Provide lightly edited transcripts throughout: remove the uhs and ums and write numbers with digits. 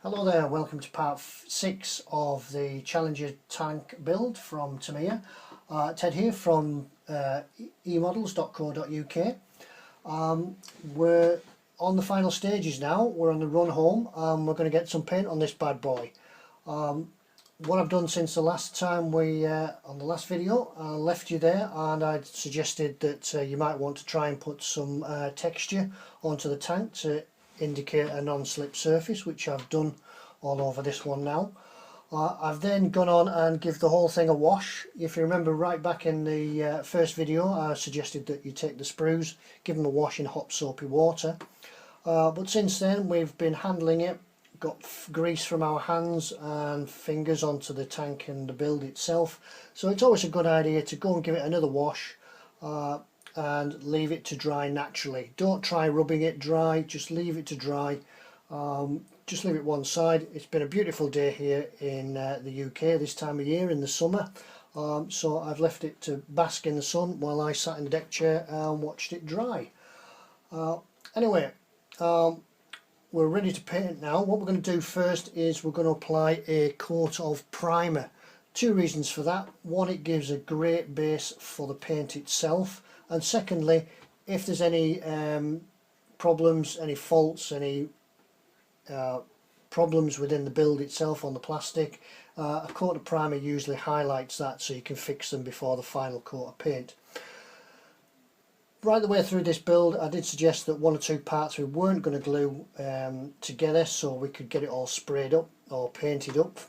Hello there, welcome to part 6 of the Challenger tank build from Tamiya. Ted here from emodels.co.uk. We're on the final stages now. We're on the run home and we're going to get some paint on this bad boy. What I've done since the last time on the last video, I left you there and I suggested that you might want to try and put some texture onto the tank to indicate a non-slip surface, which I've done all over this one now. I've then gone on and give the whole thing a wash. If you remember right back in the first video, I suggested that you take the sprues, give them a wash in hot soapy water. But since then we've been handling it, got grease from our hands and fingers onto the tank and the build itself. So it's always a good idea to go and give it another wash and leave it to dry naturally. Don't try rubbing it dry, just leave it to dry. Just leave it one side. It's been a beautiful day here in the UK this time of year in the summer, so I've left it to bask in the sun while I sat in the deck chair and watched it dry. Anyway, we're ready to paint now. What we're going to do first is we're going to apply a coat of primer. Two reasons for that. One, it gives a great base for the paint itself, and secondly, if there's any problems, any faults, any problems within the build itself on the plastic, a coat of primer usually highlights that so you can fix them before the final coat of paint. Right the way through this build I did suggest that one or two parts we weren't going to glue together so we could get it all sprayed up or painted up,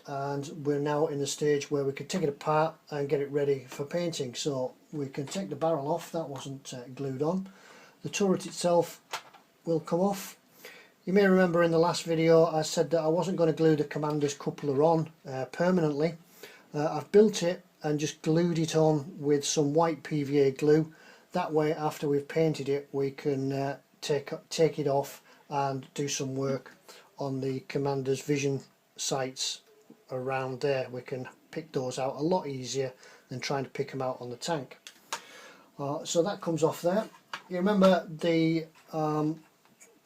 and we're now in the stage where we could take it apart and get it ready for painting. So we can take the barrel off, that wasn't glued on. The turret itself will come off. You may remember in the last video I said that I wasn't going to glue the commander's coupler on permanently. I've built it and just glued it on with some white PVA glue. That way after we've painted it we can take it off and do some work on the commander's vision sights around there. We can pick those out a lot easier than trying to pick them out on the tank. So that comes off there. You remember the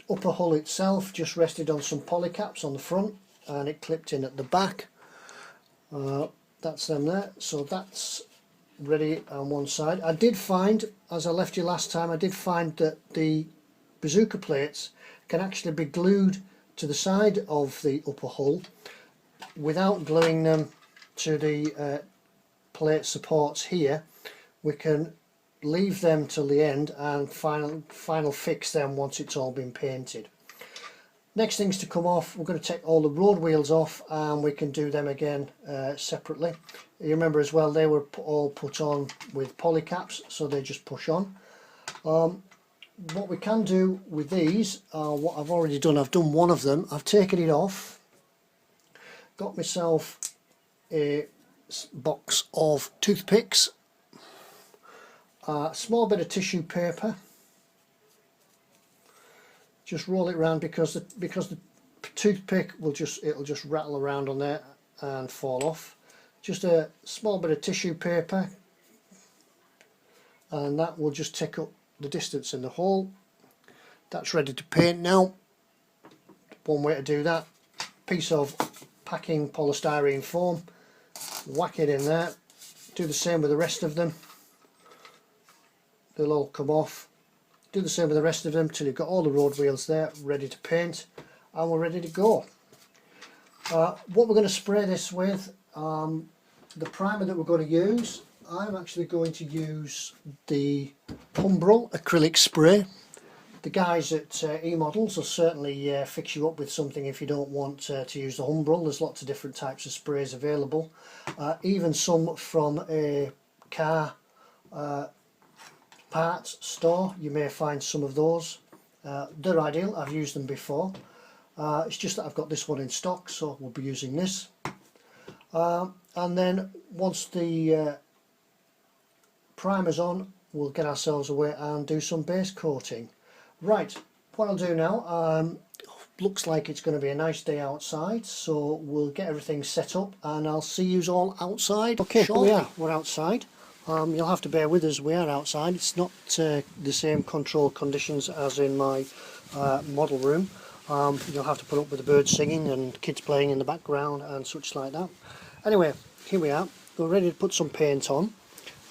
upper hull itself just rested on some polycaps on the front and it clipped in at the back. That's them there, so that's ready on one side. I did find, as I left you last time, I did find that the bazooka plates can actually be glued to the side of the upper hull without gluing them to the plate supports here. We can leave them till the end and final fix them once it's all been painted. Next things to come off, we're going to take all the road wheels off and we can do them again separately. You remember as well they were all put on with polycaps, so they just push on. What we can do with these, what I've already done, I've done one of them. I've taken it off, got myself a box of toothpicks, a small bit of tissue paper. Just roll it around because the toothpick it'll just rattle around on there and fall off. Just a small bit of tissue paper, and that will just take up the distance in the hole. That's ready to paint now. One way to do that: piece of packing polystyrene foam, whack it in there. Do the same with the rest of them. They'll all come off. Do the same with the rest of them till you've got all the road wheels there ready to paint, and we're ready to go. What we're going to spray this with, the primer that we're going to use, I'm actually going to use the Humbrol acrylic spray. The guys at eModels will certainly fix you up with something if you don't want to use the Humbrol. There's lots of different types of sprays available, even some from a car parts store. You may find some of those. They're ideal, I've used them before. It's just that I've got this one in stock, so we'll be using this. And then once the primer's on, we'll get ourselves away and do some base coating. Right, what I'll do now, looks like it's going to be a nice day outside, so we'll get everything set up and I'll see you all outside. Okay, here we're outside. You'll have to bear with us, we are outside. It's not the same control conditions as in my model room. You'll have to put up with the birds singing and kids playing in the background and such like that. Anyway, here we are. We're ready to put some paint on.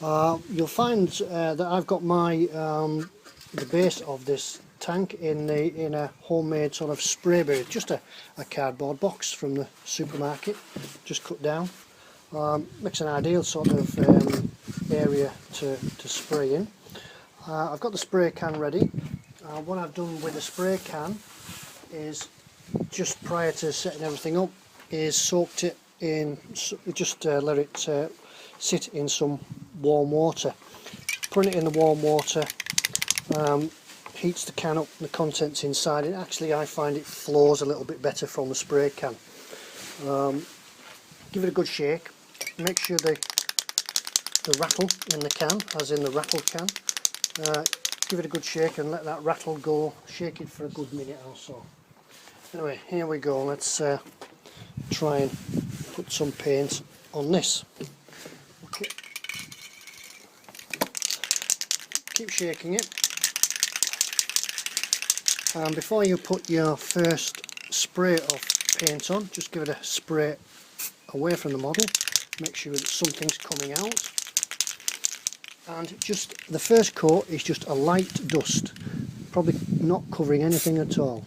You'll find that I've got my the base of this tank in a homemade sort of spray booth, just a cardboard box from the supermarket, just cut down. Makes an ideal sort of area to spray in. I've got the spray can ready. What I've done with the spray can is, just prior to setting everything up, is soaked it in, just let it sit in some warm water. Putting it in the warm water heats the can up, the contents inside it. Actually, I find it flows a little bit better from the spray can. Give it a good shake. Make sure the rattle in the can, as in the rattle can, give it a good shake and let that rattle go. Shake it for a good minute or so. Anyway, here we go. Let's try and put some paint on this. Okay. Keep shaking it. And before you put your first spray of paint on, just give it a spray away from the model. Make sure that something's coming out. And just the first coat is just a light dust, probably not covering anything at all.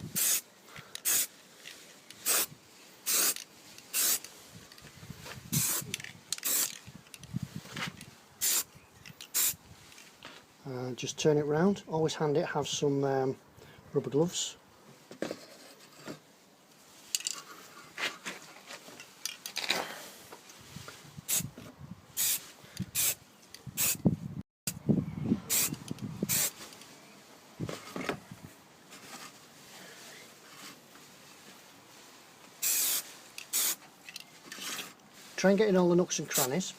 Just turn it round. Always handy to have some rubber gloves. Try and get in all the nooks and crannies.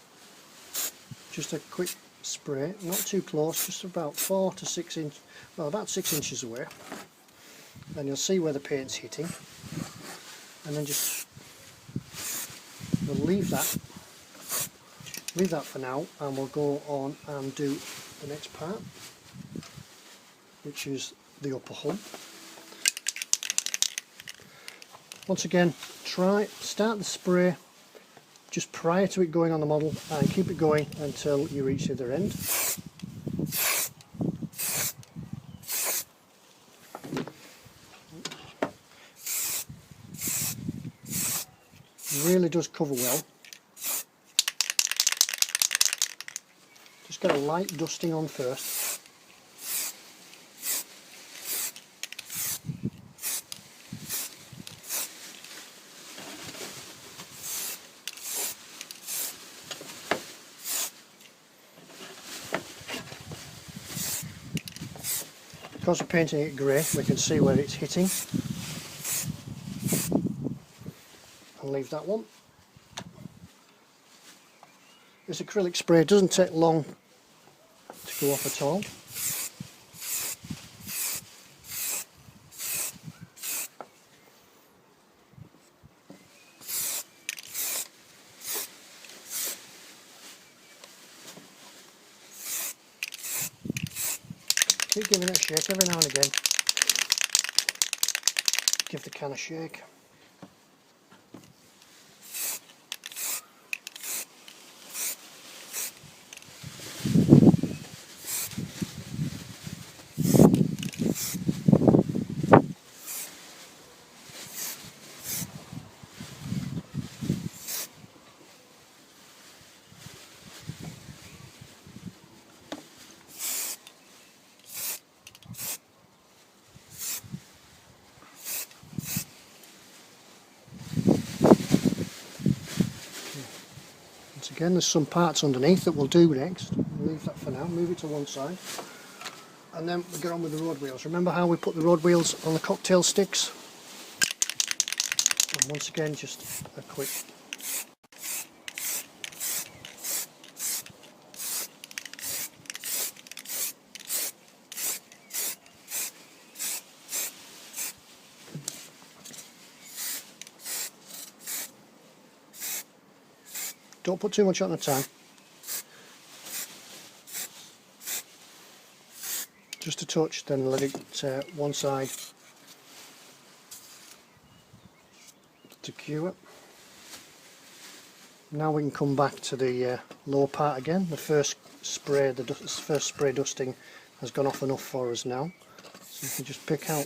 Just a quick spray, not too close, just about 4 to 6 inches, well, about 6 inches away. Then you'll see where the paint's hitting, and then just we'll leave that for now, and we'll go on and do the next part, which is the upper hull. Once again, start the spray just prior to it going on the model and keep it going until you reach the other end. It really does cover well. Just get a light dusting on first. Because we're painting it grey, we can see where it's hitting. I'll leave that one. This acrylic spray doesn't take long to go off at all. Keep giving it a shake every now and again. Give the can a shake. Again, there's some parts underneath that we'll do next. We'll leave that for now, move it to one side. And then we'll get on with the road wheels. Remember how we put the road wheels on the cocktail sticks? And once again, just a quick don't put too much on at a time. Just a touch, then let it one side to cure. Now we can come back to the lower part again. The first spray, first spray dusting has gone off enough for us now. So you can just pick out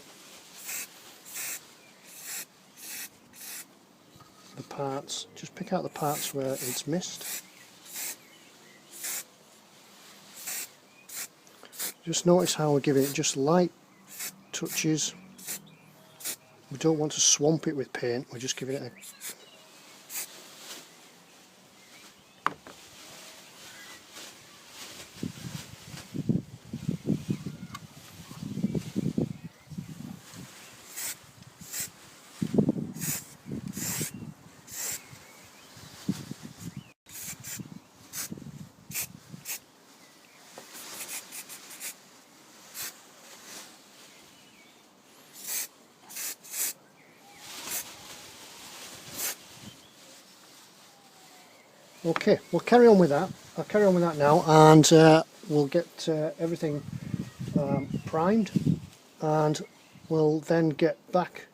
the parts. Just pick out the parts where it's missed. Just notice how we're giving it just light touches. We don't want to swamp it with paint. We're just giving it a Okay, we'll carry on with that. I'll carry on with that now, and we'll get everything primed, and we'll then get back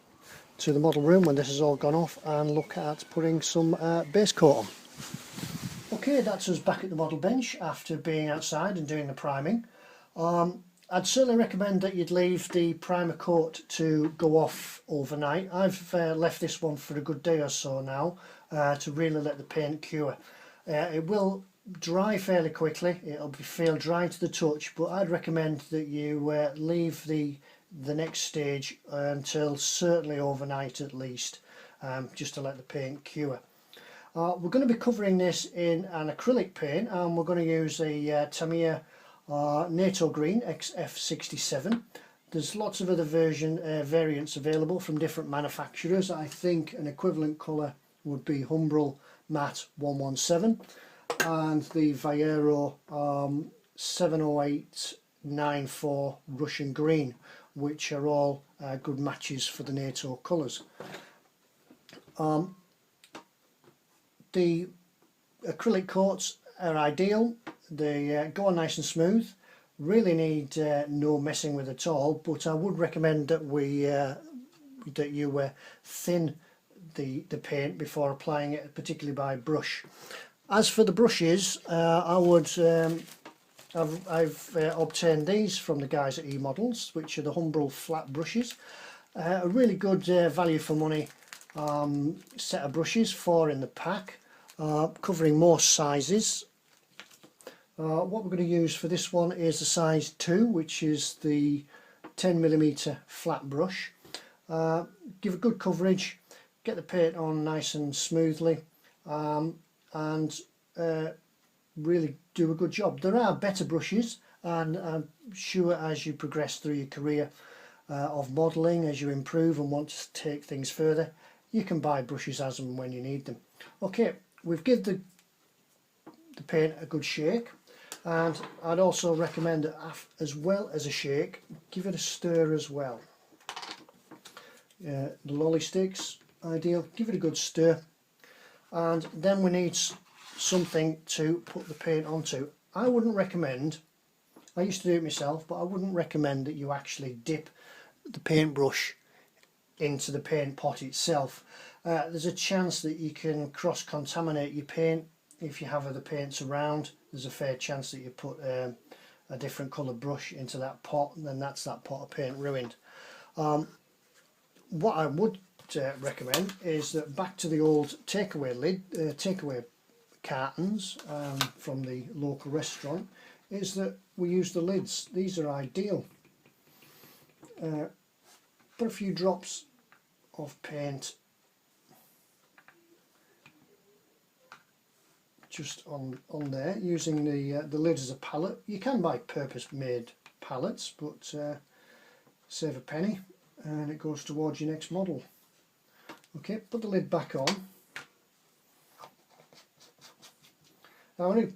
to the model room when this has all gone off and look at putting some base coat on. Okay, that's us back at the model bench after being outside and doing the priming. I'd certainly recommend that you'd leave the primer coat to go off overnight. I've left this one for a good day or so now to really let the paint cure. It will dry fairly quickly, it'll feel dry to the touch, but I'd recommend that you leave the next stage until certainly overnight at least, just to let the paint cure. We're going to be covering this in an acrylic paint, and we're going to use a Tamiya NATO Green XF67. There's lots of other variants available from different manufacturers. I think an equivalent colour would be Humbrol Matte 117 and the Viero 70894 Russian Green, which are all good matches for the NATO colours. The acrylic coats are ideal. They go on nice and smooth, really need no messing with at all, but I would recommend that you thin the paint before applying it, particularly by brush. As for the brushes, I've obtained these from the guys at eModels, which are the Humbrol flat brushes. A really good value for money set of brushes, 4 in the pack, covering most sizes. What we're going to use for this one is the size 2, which is the 10mm flat brush. Give a good coverage, get the paint on nice and smoothly, and really do a good job. There are better brushes, and I'm sure as you progress through your career of modelling, as you improve and want to take things further, you can buy brushes as and when you need them. Okay, we've given the paint a good shake, and I'd also recommend that as well as a shake, give it a stir as well. The lolly sticks, ideal, give it a good stir, and then we need something to put the paint onto. I wouldn't recommend, I used to do it myself, but I wouldn't recommend that you actually dip the paintbrush into the paint pot itself. There's a chance that you can cross-contaminate your paint. If you have other paints around, there's a fair chance that you put a different coloured brush into that pot, and then that's that pot of paint ruined. What I would recommend is that back to the old takeaway cartons from the local restaurant, is that we use the lids. These are ideal. Put a few drops of paint just on there, using the lid as a palette. You can buy purpose-made palettes, but save a penny and it goes towards your next model. Okay, put the lid back on. Now I'm going to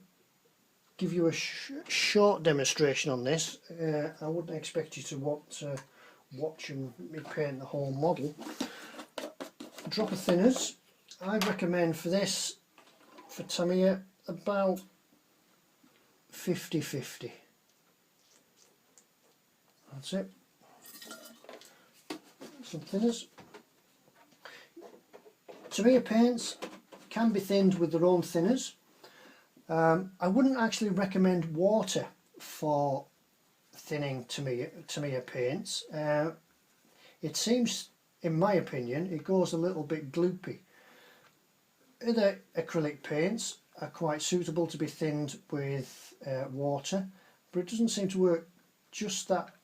give you a short demonstration on this. I wouldn't expect you to watch me paint the whole model. Drop of thinners. I recommend for this, for Tamiya, about 50-50. That's it. Some thinners. Tamiya paints can be thinned with their own thinners. I wouldn't actually recommend water for thinning Tamiya paints. It seems, in my opinion, it goes a little bit gloopy. Other acrylic paints are quite suitable to be thinned with water, but it doesn't seem to work just that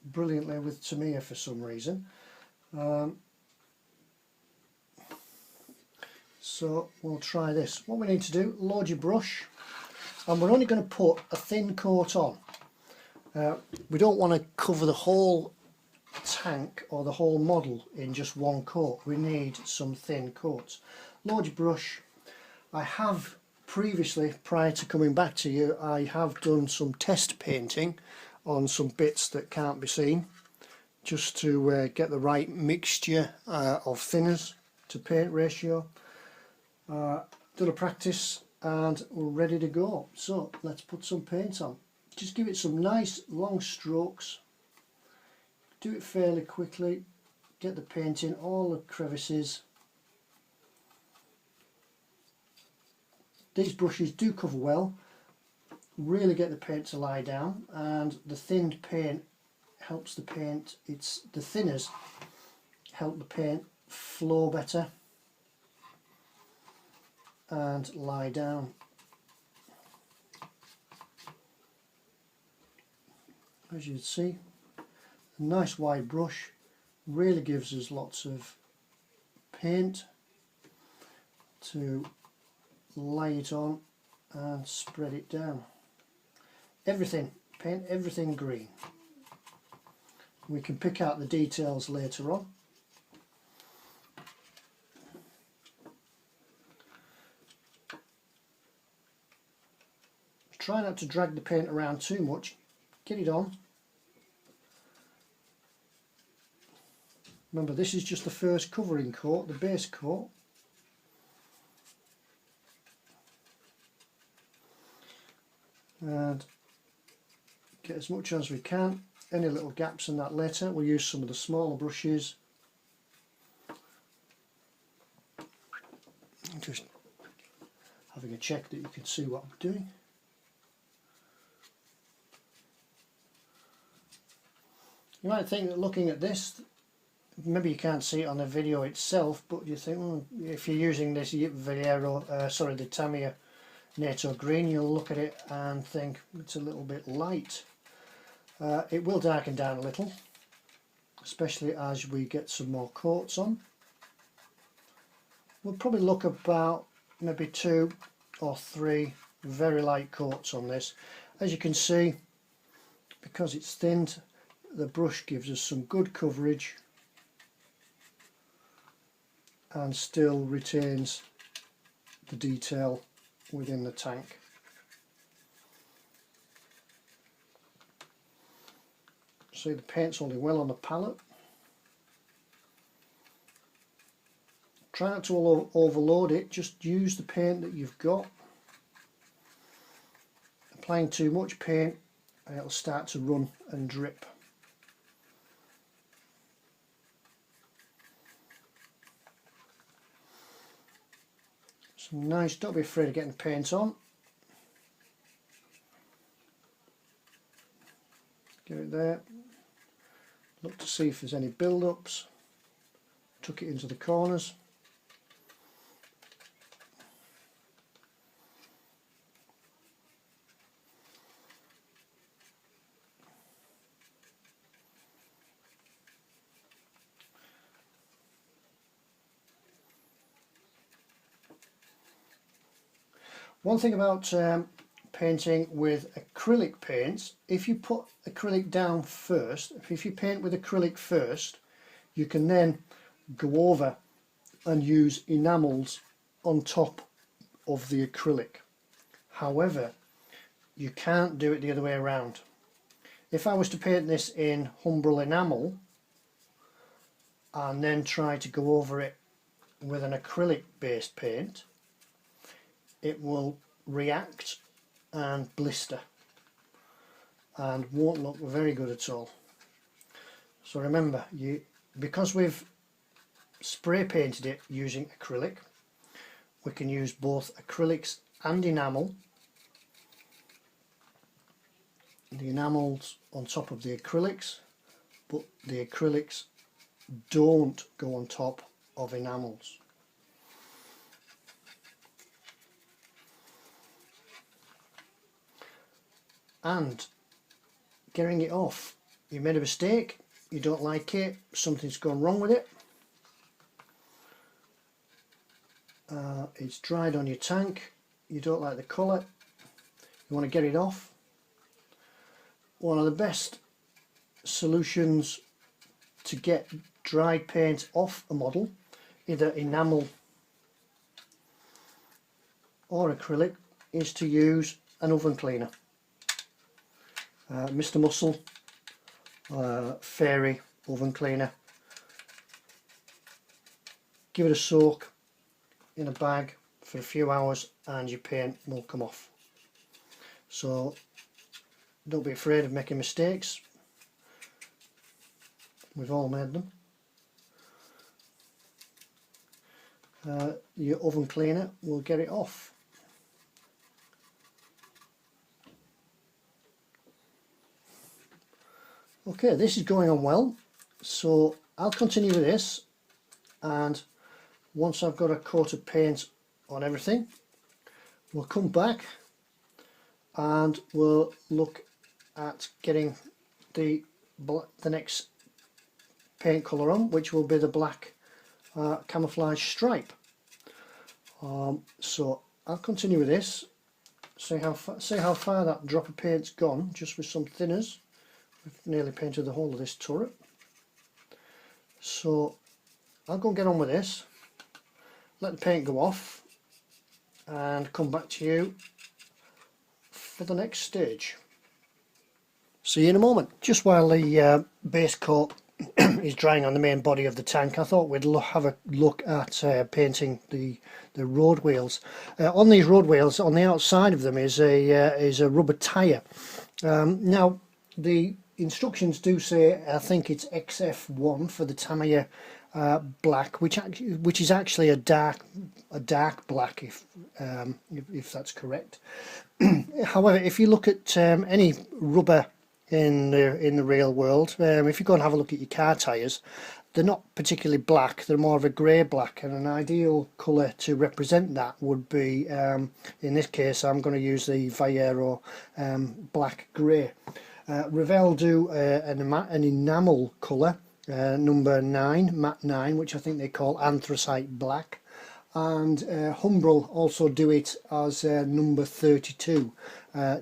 brilliantly with Tamiya for some reason. So we'll try this. What we need to do, load your brush, and we're only going to put a thin coat on. We don't want to cover the whole tank or the whole model in just one coat. We need some thin coats. Load your brush. I have previously, prior to coming back to you, I have done some test painting on some bits that can't be seen, just to get the right mixture of thinners to paint ratio. Done a practice and we're ready to go. So let's put some paint on. Just give it some nice long strokes. Do it fairly quickly. Get the paint in all the crevices. These brushes do cover well. Really get the paint to lie down, and the thinned paint helps the paint. The thinners help the paint flow better and lie down. As you can see, a nice wide brush really gives us lots of paint to lay it on and spread it down. Everything, paint everything green. We can pick out the details later on. Try not to drag the paint around too much. Get it on. Remember, this is just the first covering coat, the base coat. And get as much as we can. Any little gaps in that later, we'll use some of the smaller brushes. Just having a check that you can see what I'm doing. You might think that looking at this, maybe you can't see it on the video itself, but you think, well, if you're using this the Tamiya NATO Green, you'll look at it and think it's a little bit light. It will darken down a little, especially as we get some more coats on. We'll probably look about maybe 2 or 3 very light coats on this. As you can see, because it's thinned, the brush gives us some good coverage and still retains the detail within the tank. See, the paint's only well on the palette. Try not to overload it, just use the paint that you've got. Applying too much paint and it'll start to run and drip. Some nice, don't be afraid of getting paint on. Get it there. Look to see if there's any build-ups. Tuck it into the corners. One thing about painting with acrylic paints, if you put acrylic down first, if you paint with acrylic first, you can then go over and use enamels on top of the acrylic. However, you can't do it the other way around. If I was to paint this in Humbrol enamel and then try to go over it with an acrylic based paint, it will react and blister and won't look very good at all. So remember, because we've spray painted it using acrylic. We can use both acrylics and enamel. The enamel's on top of the acrylics, but the acrylics don't go on top of enamels. And getting it off, you made a mistake, you don't like it, something's gone wrong with it, it's dried on your tank, you don't like the colour, you want to get it off. One of the best solutions to get dried paint off a model, either enamel or acrylic, is to use an oven cleaner. Mr. Muscle Fairy oven cleaner. Give it a soak in a bag for a few hours and your paint will come off. So don't be afraid of making mistakes. We've all made them. Your oven cleaner will get it off. Okay, this is going on well, so I'll continue with this, and once I've got a coat of paint on everything, we'll come back and we'll look at getting the next paint colour on, which will be the black camouflage stripe. So I'll continue with this, see how far that drop of paint's gone, just with some thinners. We've nearly painted the whole of this turret. So I'll go and get on with this, let the paint go off, and come back to you for the next stage. See you in a moment. Just while the base coat is drying on the main body of the tank, I thought we'd have a look at painting the road wheels. On these road wheels, on the outside of them is a rubber tyre. Now the instructions do say, I think it's XF1 for the Tamiya black, which is actually a dark black, if that's correct. However, if you look at any rubber in the real world, if you go and have a look at your car tyres, they're not particularly black, they're more of a grey black, and an ideal colour to represent that would be, in this case I'm going to use the Viero black grey. Revell do an enamel colour, number 9, matte 9, which I think they call anthracite black, and Humbrol also do it as number 32,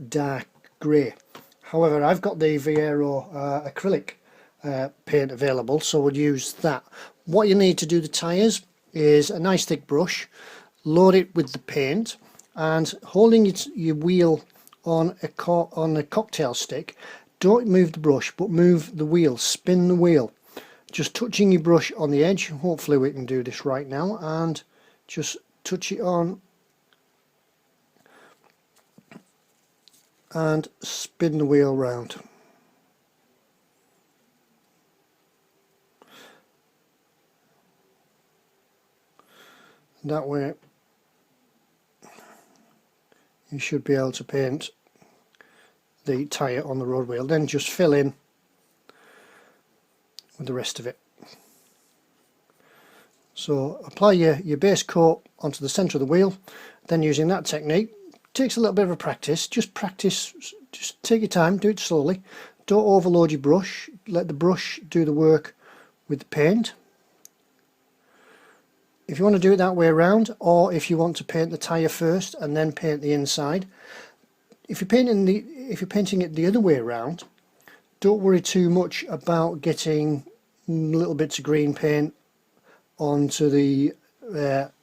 dark grey. However, I've got the Viero acrylic paint available, so we'll use that. What you need to do the tyres is a nice thick brush, load it with the paint, and holding your wheel on a cocktail stick, don't move the brush but move the wheel, spin the wheel, just touching your brush on the edge. Hopefully we can do this right now, and just touch it on and spin the wheel round. That way you should be able to paint the tyre on the road wheel, then just fill in with the rest of it. So apply your base coat onto the centre of the wheel, then using that technique, takes a little bit of a practice, just take your time, do it slowly, don't overload your brush, let the brush do the work with the paint. If you want to do it that way around, or if you want to paint the tyre first and then paint the inside, if you're painting it the other way around, don't worry too much about getting little bits of green paint onto the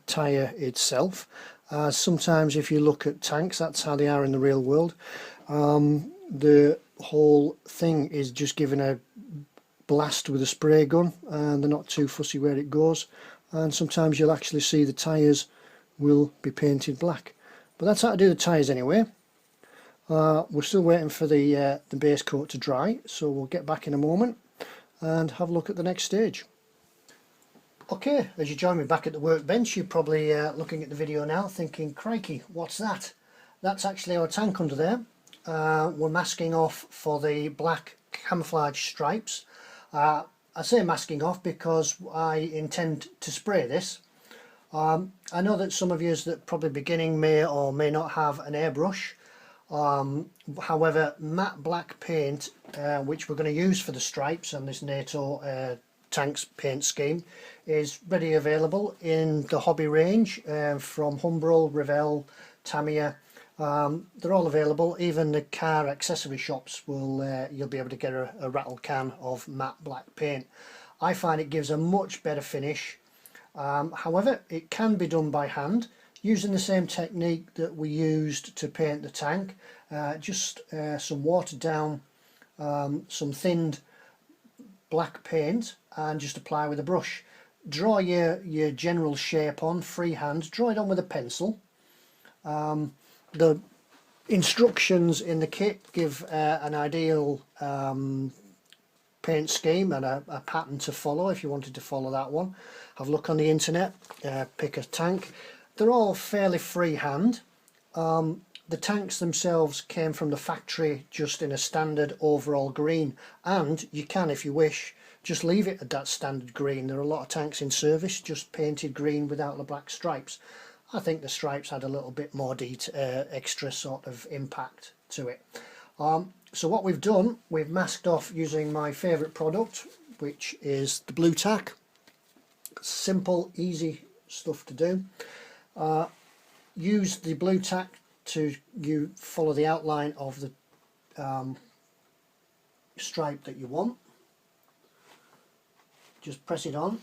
tyre itself. Sometimes if you look at tanks, that's how they are in the real world. The whole thing is just given a blast with a spray gun, and they're not too fussy where it goes, and sometimes you'll actually see the tyres will be painted black. But that's how to do the tyres anyway. We're still waiting for the base coat to dry, so we'll get back in a moment and have a look at the next stage. Okay, as you join me back at the workbench, you're probably looking at the video now thinking, crikey, what's that? That's actually our tank under there. We're masking off for the black camouflage stripes. I say masking off because I intend to spray this. I know that some of you that probably beginning may or may not have an airbrush. However, matte black paint, which we're going to use for the stripes on this NATO tanks paint scheme, is ready available in the hobby range from Humbrol, Revell, Tamiya. They're all available. Even the car accessory shops will you'll be able to get a rattle can of matte black paint. I find it gives a much better finish. However, it can be done by hand using the same technique that we used to paint the tank. Just some watered down, some thinned black paint, and just apply with a brush. Draw your general shape on freehand, draw it on with a pencil. The instructions in the kit give an ideal paint scheme and a pattern to follow if you wanted to follow that one. Have a look on the internet, pick a tank. They're all fairly freehand. The tanks themselves came from the factory just in a standard overall green, and you can, if you wish, just leave it at that standard green. There are a lot of tanks in service just painted green without the black stripes. I think the stripes had a little bit more extra sort of impact to it. So what we've done, we've masked off using my favourite product, which is the blue tack. Simple, easy stuff to do. Use the blue tack to follow the outline of the stripe that you want. Just press it on,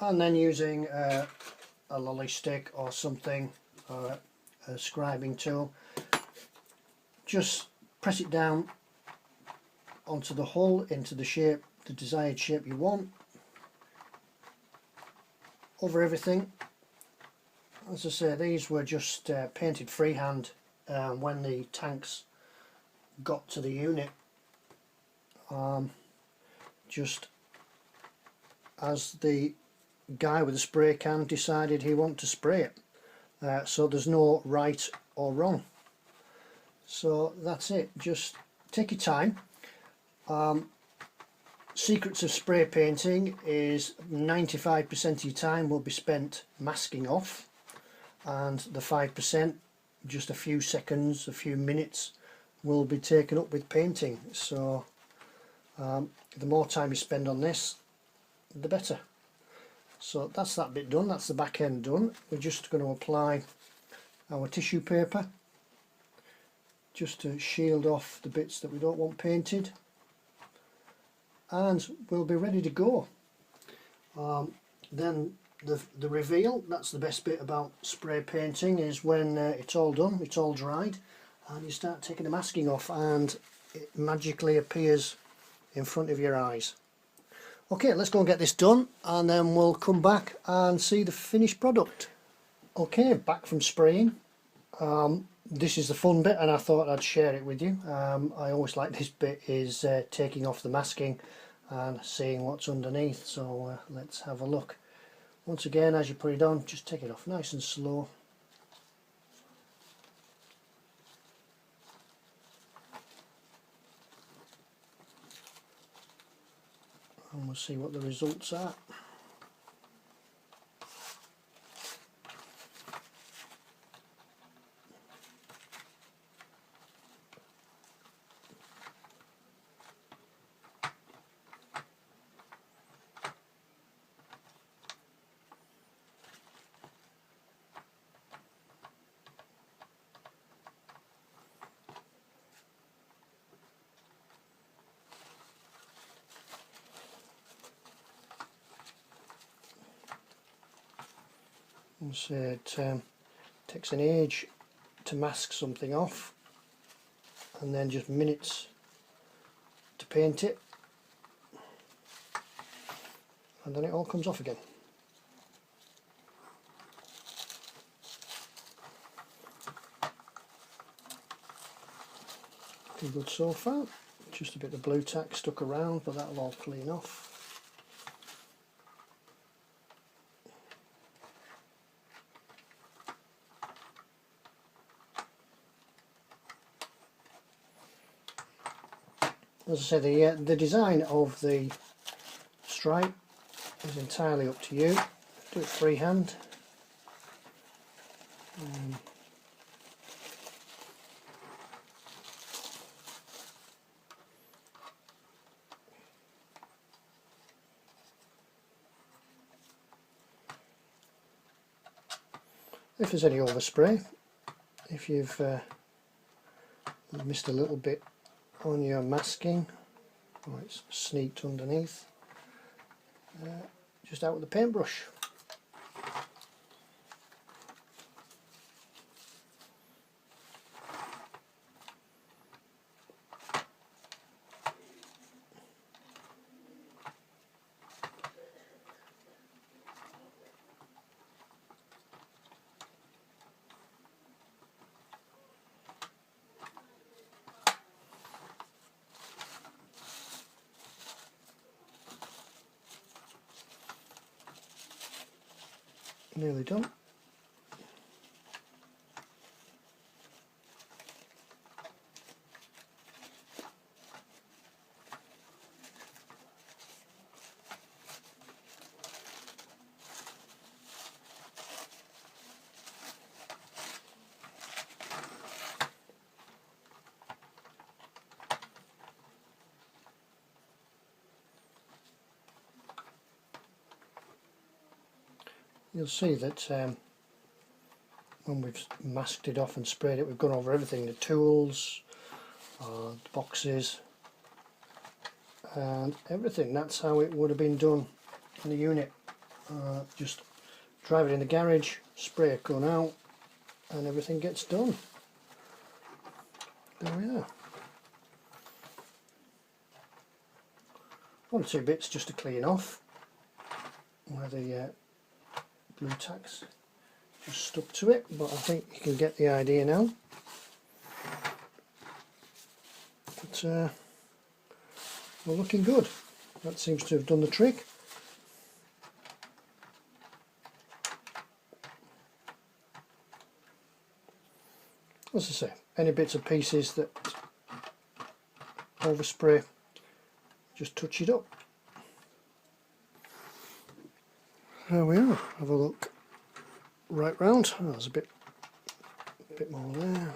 and then using a lolly stick or something, or a scribing tool, just press it down onto the hull into the shape, the desired shape you want, over everything. As I say, these were just painted freehand when the tanks got to the unit, just as the guy with the spray can decided he wanted to spray it. So there's no right or wrong. So that's it, just take your time. Secrets of spray painting is 95% of your time will be spent masking off, and the 5%, just a few seconds, a few minutes, will be taken up with painting. So the more time you spend on this, the better. So that's that bit done, that's the back end done. We're just going to apply our tissue paper just to shield off the bits that we don't want painted, and we'll be ready to go. Then the reveal, that's the best bit about spray painting, is when it's all done, it's all dried, and you start taking the masking off and it magically appears in front of your eyes. Okay, let's go and get this done, and then we'll come back and see the finished product. Okay, back from spraying. This is the fun bit, and I thought I'd share it with you. I always like this bit, is taking off the masking and seeing what's underneath. So let's have a look. Once again, as you put it on, just take it off nice and slow. And we'll see what the results are. So it takes an age to mask something off, and then just minutes to paint it, and then it all comes off again. Pretty good so far. Just a bit of blue tack stuck around, but that'll all clean off. as I said, the design of the stripe is entirely up to you. Do it freehand. If there's any overspray, if you've missed a little bit on your masking, or it's sneaked underneath, just out with the paintbrush. Nearly done. You'll see that when we've masked it off and sprayed it, we've gone over everything, the tools, the boxes and everything. That's how it would have been done in the unit. Just drive it in the garage, spray a gun out and everything gets done. There we are. One or two bits just to clean off where the blue tacks just stuck to it, but I think you can get the idea now. But we're looking good. That seems to have done the trick. As I say, any bits and pieces that overspray, just touch it up. There we are. Have a look right round. Oh, there's a bit more there.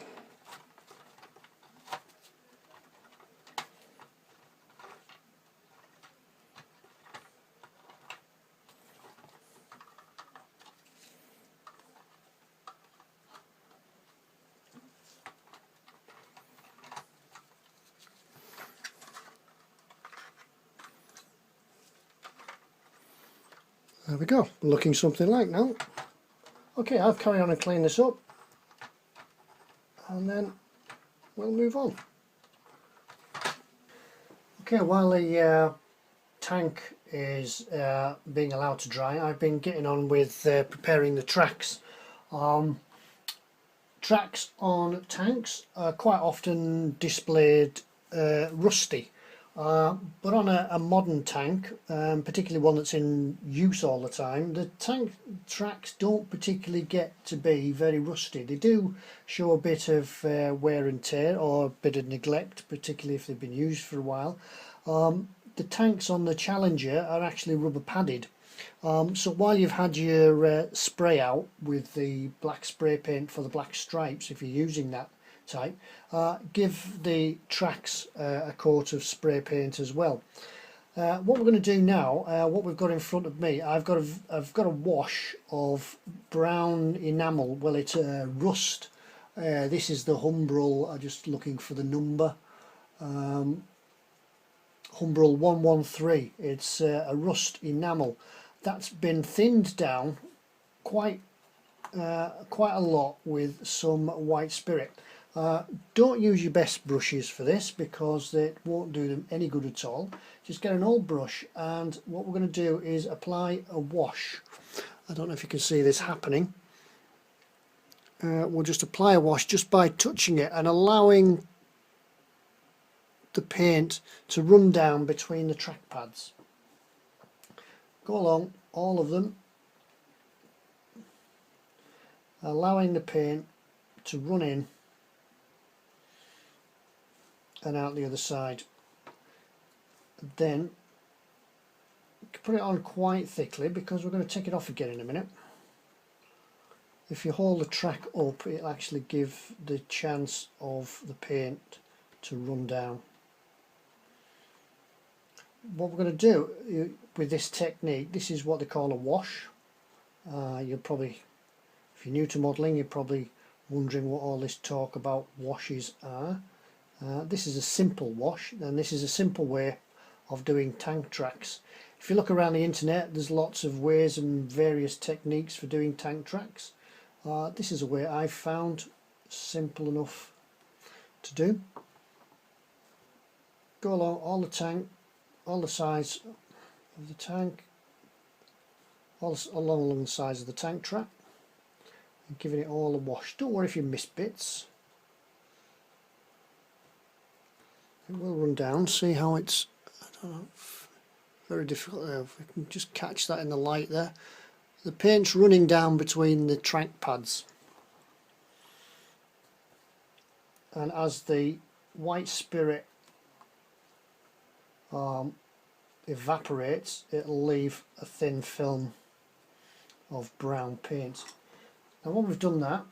There we go, looking something like now. Okay, I'll carry on and clean this up and then we'll move on. Okay, while the tank is being allowed to dry, I've been getting on with preparing the tracks. Tracks on tanks are quite often displayed rusty. But on a modern tank, particularly one that's in use all the time, the tank tracks don't particularly get to be very rusty. They do show a bit of wear and tear or a bit of neglect, particularly if they've been used for a while. The tanks on the Challenger are actually rubber padded. So while you've had your spray out with the black spray paint for the black stripes, if you're using that type, give the tracks a coat of spray paint as well. What we're going to do now, what we've got in front of me, I've got a wash of brown enamel. Well, it's rust. This is the Humbrol. I'm just looking for the number. Humbrol 113. It's a rust enamel that's been thinned down quite a lot with some white spirit. Don't use your best brushes for this because it won't do them any good at all. Just get an old brush, and what we're going to do is apply a wash. I don't know if you can see this happening. We'll just apply a wash just by touching it and allowing the paint to run down between the track pads. Go along all of them, allowing the paint to run in and out the other side. then put it on quite thickly, because we're going to take it off again in a minute. If you hold the track up, it'll actually give the chance of the paint to run down. What we're going to do with this technique, this is what they call a wash. You'll probably, if you're new to modelling, you're probably wondering what all this talk about washes are. This is a simple wash, and this is a simple way of doing tank tracks. If you look around the internet, there's lots of ways and various techniques for doing tank tracks. This is a way I've found simple enough to do. Go along all the tank, all the sides of the tank, along the sides of the tank track, and giving it all a wash. Don't worry if you miss bits. It will run down. See how it's, I don't know, very difficult there. If we can just catch that in the light there. The paint's running down between the track pads, and as the white spirit evaporates, it'll leave a thin film of brown paint. And when we've done that,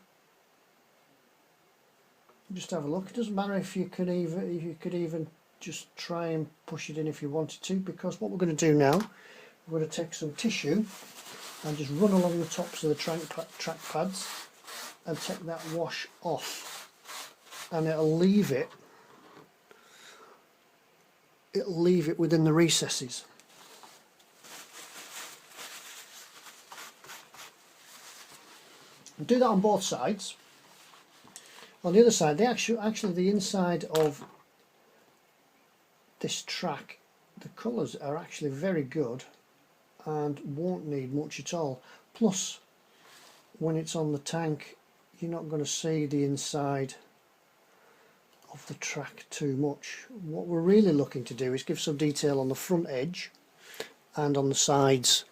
just have a look. It doesn't matter if you could even just try and push it in if you wanted to, because what we're going to do now, we're going to take some tissue and just run along the tops of the track pads and take that wash off, and it'll leave it within the recesses. Do that on both sides. On the other side, actually the inside of this track, the colours are actually very good and won't need much at all. Plus, when it's on the tank, you're not going to see the inside of the track too much. What we're really looking to do is give some detail on the front edge and on the sides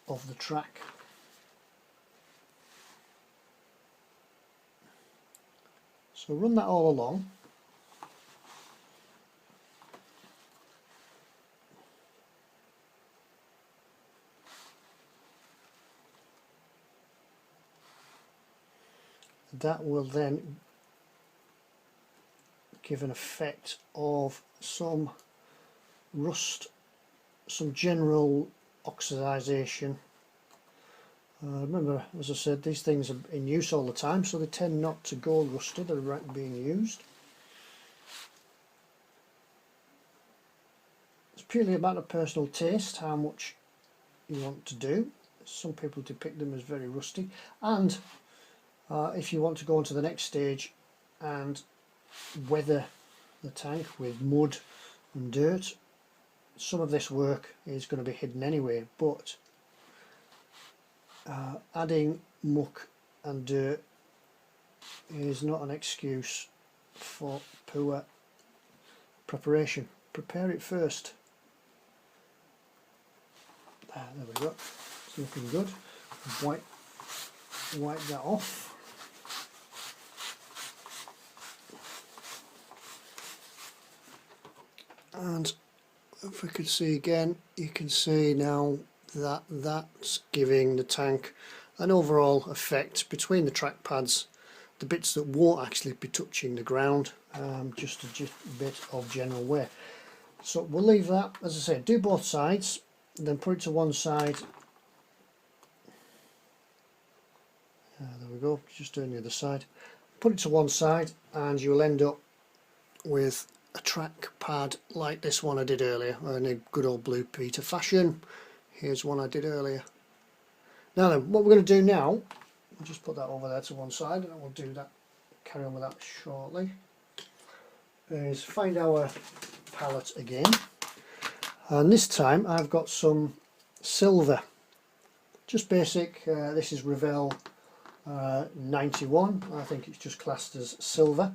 of the track. So run that all along. That will then give an effect of some rust, some general oxidization. Remember, as I said, these things are in use all the time, so they tend not to go rusty. They're being used. It's purely about a personal taste, how much you want to do. Some people depict them as very rusty, and if you want to go on to the next stage and weather the tank with mud and dirt, some of this work is going to be hidden anyway, but adding muck and dirt is not an excuse for poor preparation. Prepare it first. There we go, it's looking good. Wipe that off. And if we could see again, you can see now that that's giving the tank an overall effect between the track pads, the bits that won't actually be touching the ground, just a bit of general wear. So we'll leave that, as I said, do both sides, then put it to one side. There we go, just doing the other side. Put it to one side and you'll end up with a track pad like this one I did earlier, in a good old Blue Peter fashion. Here's one I did earlier. Now then, what we're going to do now, we'll just put that over there to one side, and we'll do that, carry on with that shortly, is find our palette again, and this time I've got some silver, just basic. This is Revell 91, I think it's just classed as silver.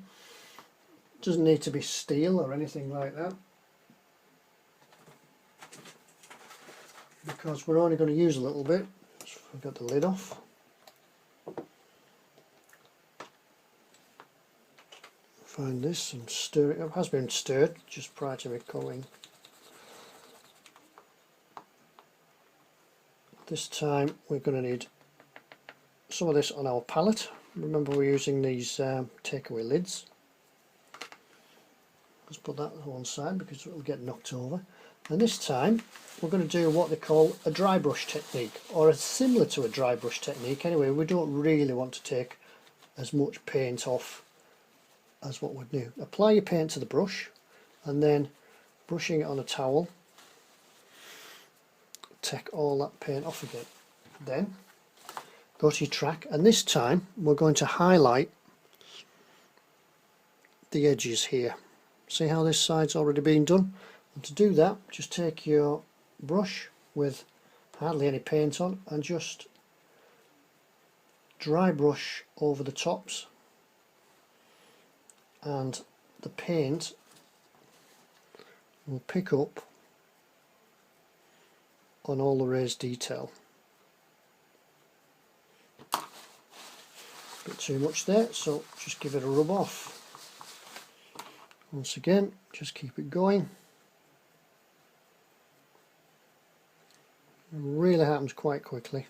Doesn't need to be steel or anything like that, because we're only going to use a little bit. So I've got the lid off. find this and stir it up. It has been stirred just prior to me coming. This time we're going to need some of this on our palette. Remember, we're using these takeaway lids. Let's put that on one side because it will get knocked over. And this time we're going to do what they call a dry brush technique, or similar to a dry brush technique. Anyway, we don't really want to take as much paint off as what we'd do. Apply your paint to the brush and then brushing it on a towel, take all that paint off again. Then go to your track, and this time we're going to highlight the edges here. See how this side's already been done? And to do that, just take your brush with hardly any paint on and just dry brush over the tops, and the paint will pick up on all the raised detail. A bit too much there, so just give it a rub off. Once again, just keep it going. It really happens quite quickly.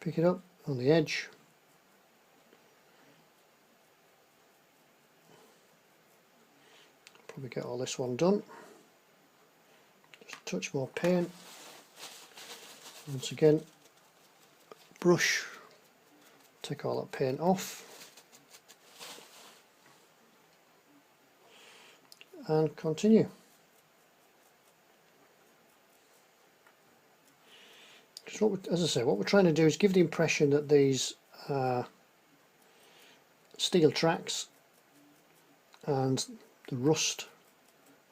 Pick it up on the edge. Probably get all this one done. Just a touch more paint. Once again, brush, take all that paint off, and continue. As I say, what we're trying to do is give the impression that these steel tracks and the rust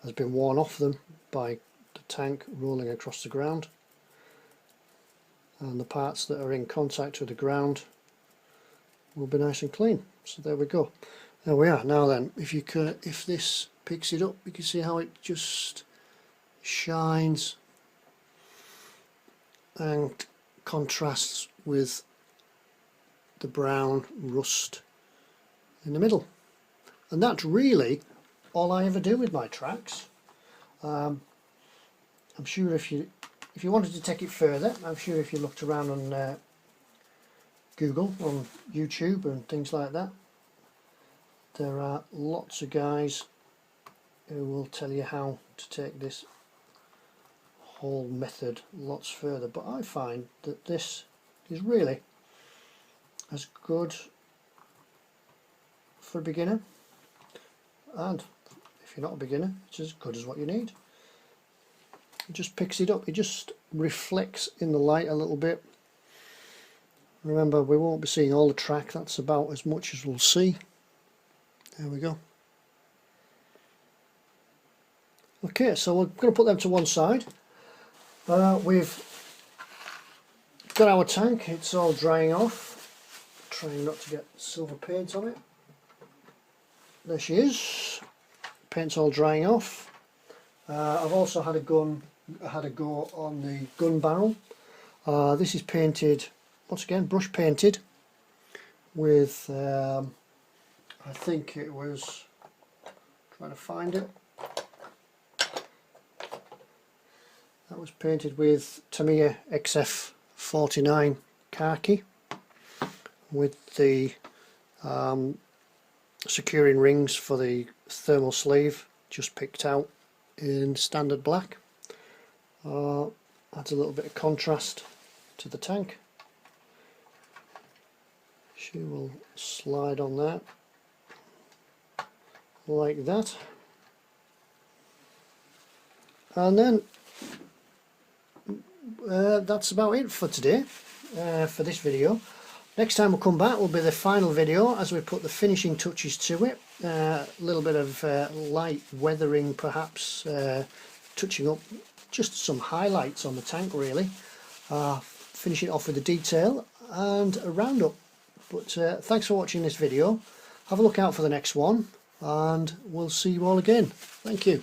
has been worn off them by the tank rolling across the ground, and the parts that are in contact with the ground will be nice and clean. So there we go. There we are. Now then, if this picks it up, you can see how it just shines and contrasts with the brown rust in the middle. And that's really all I ever do with my tracks. I'm sure if you wanted to take it further, I'm sure if you looked around on Google, on YouTube and things like that, there are lots of guys who will tell you how to take this whole method lots further, but I find that this is really as good for a beginner, and if you're not a beginner, it's as good as what you need. It just picks it up, it just reflects in the light a little bit. Remember, we won't be seeing all the track, that's about as much as we'll see. There we go. Okay, so we're going to put them to one side. We've got our tank, it's all drying off, trying not to get silver paint on it. There she is, paint's all drying off. I've also had a go on the gun barrel. This is painted, once again, brush painted with, I think it was, trying to find it, that was painted with Tamiya XF49 khaki with the securing rings for the thermal sleeve just picked out in standard black. Adds a little bit of contrast to the tank. She will slide on that like that, and then that's about it for today, for this video. Next time we'll come back will be the final video as we put the finishing touches to it. A little bit of light weathering perhaps, touching up just some highlights on the tank really, finishing it off with the detail and a roundup. But thanks for watching this video. Have a look out for the next one and we'll see you all again. Thank you.